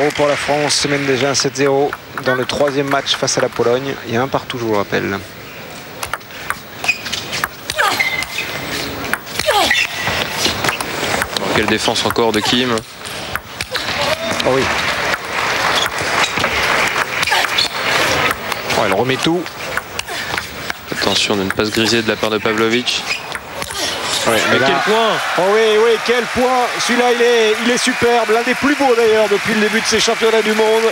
1-0 pour la France, se mène déjà 7-0 dans le troisième match face à la Pologne. Il y a un partout, je vous rappelle. Quelle défense encore de Kim. Oh oui. Oh, elle remet tout. Attention de ne pas se griser de la part de Pavlović. Ouais, mais là... quel point! Oh oui, oui, quel point! Celui-là, il est superbe, l'un des plus beaux d'ailleurs depuis le début de ces championnats du monde.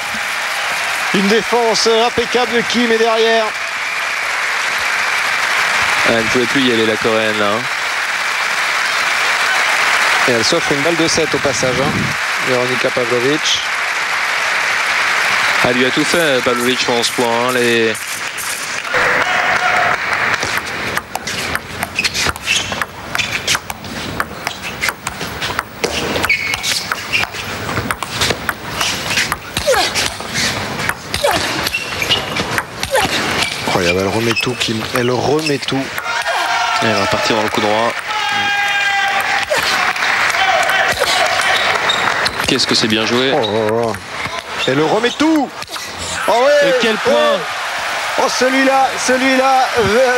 Une défense impeccable de Kim et derrière. Elle ne pouvait plus y aller, la Coréenne là. Et elle s'offre une balle de 7 au passage, hein. Veronika Pavlović. Elle lui a tout fait, Pavlović, pour 11 points. Hein. Incroyable, elle remet tout, Kim. Elle remet tout. Et elle va partir dans le coup droit. Qu'est-ce que c'est bien joué. Oh. Elle remet tout. Oh ouais. Et quel point. Oh celui-là,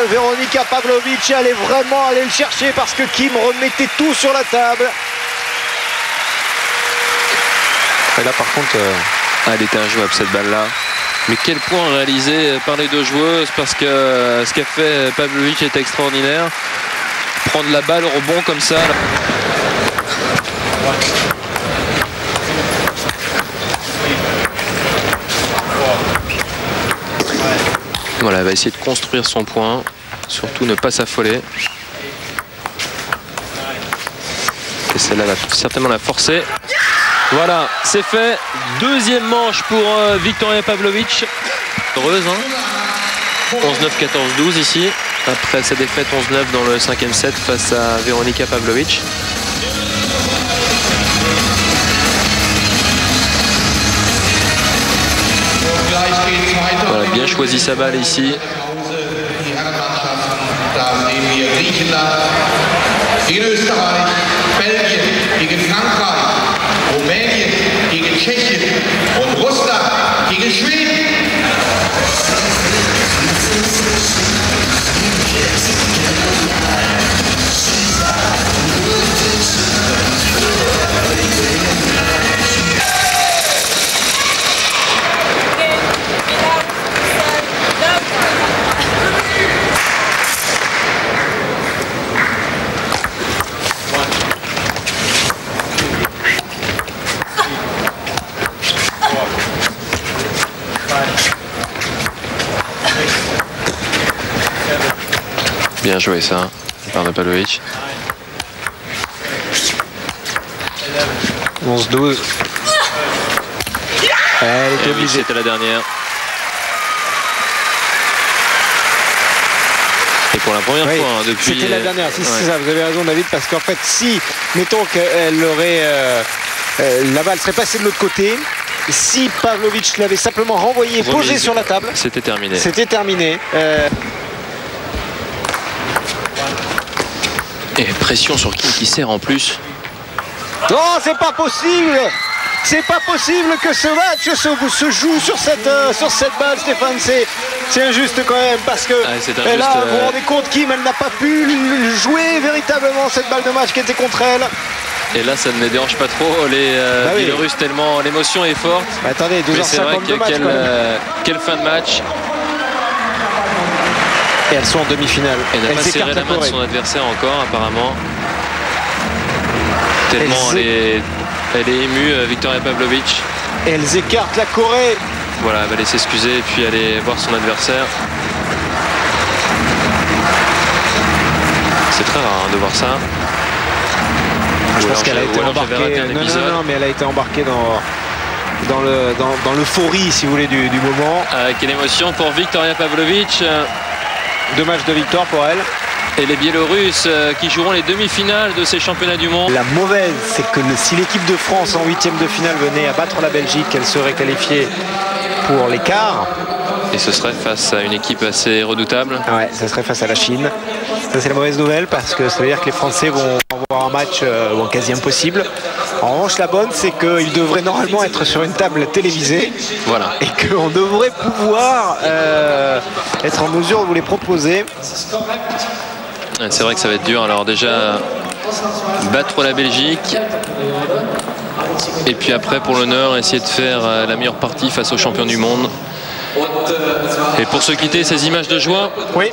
Veronika Pavlović allait vraiment aller le chercher parce que Kim remettait tout sur la table. Et là par contre... elle était injouable cette balle-là. Mais quel point réalisé par les deux joueuses, parce que ce qu'a fait Pavlović est extraordinaire. Prendre la balle au rebond comme ça. Voilà, elle va essayer de construire son point, surtout ne pas s'affoler. Et celle-là va certainement la forcer. Voilà, c'est fait. Deuxième manche pour Victoria Pavlović. Heureuse, hein. 11-9, 14-12 ici. Après sa défaite 11-9 dans le 5e set face à Veronika Pavlović. Voilà, bien choisi sa balle ici. Gegen Österreich, Belgien, gegen Frankreich, Rumänien, gegen Tschechien und Russland gegen Schweden. Bien joué ça, par Pavlović. 11-12. Elle était obligée. C'était la dernière. Et pour la première fois hein, depuis... C'était la dernière, si, ouais. C'est ça, vous avez raison David, parce qu'en fait si, mettons qu'elle aurait... la balle serait passée de l'autre côté, si Pavlović l'avait simplement renvoyé, posé sur la table, c'était terminé. C'était terminé. Et pression sur Kim qui sert en plus. Non, c'est pas possible! C'est pas possible que ce match se joue sur cette balle, Stéphane. C'est injuste quand même, parce que là, vous vous rendez compte, Kim, elle n'a pas pu jouer véritablement cette balle de match qui était contre elle. Et là, ça ne les dérange pas trop, les Biélorusses, tellement l'émotion est forte. Bah, attendez, 2h50 de match. Quelle fin de match. Et elles sont en demi-finale. Elle n'a pas serré la main de son adversaire encore, apparemment. Tellement elle est émue, Victoria Pavlović. Elles écartent la Corée. Voilà, elle va aller s'excuser et puis aller voir son adversaire. C'est très rare hein, de voir ça. Je pense qu'elle a été embarquée. Non, mais elle a été embarquée dans l'euphorie, si vous voulez, du moment. Quelle émotion pour Victoria Pavlović. 2 matchs de victoire pour elle. Et les Biélorusses qui joueront les demi-finales de ces championnats du monde. La mauvaise, c'est que si l'équipe de France en 8e de finale venait à battre la Belgique, elle serait qualifiée pour les quarts. Et ce serait face à une équipe assez redoutable. Ouais, ça serait face à la Chine. Ça, c'est la mauvaise nouvelle parce que ça veut dire que les Français vont avoir un match quasi impossible En revanche, la bonne, c'est qu'il devrait normalement être sur une table télévisée. Voilà. Et qu'on devrait pouvoir être en mesure de vous les proposer. C'est vrai que ça va être dur. Alors déjà, battre la Belgique. Et puis après, pour l'honneur, essayer de faire la meilleure partie face aux champions du monde. Et pour se quitter, ces images de joie. Oui.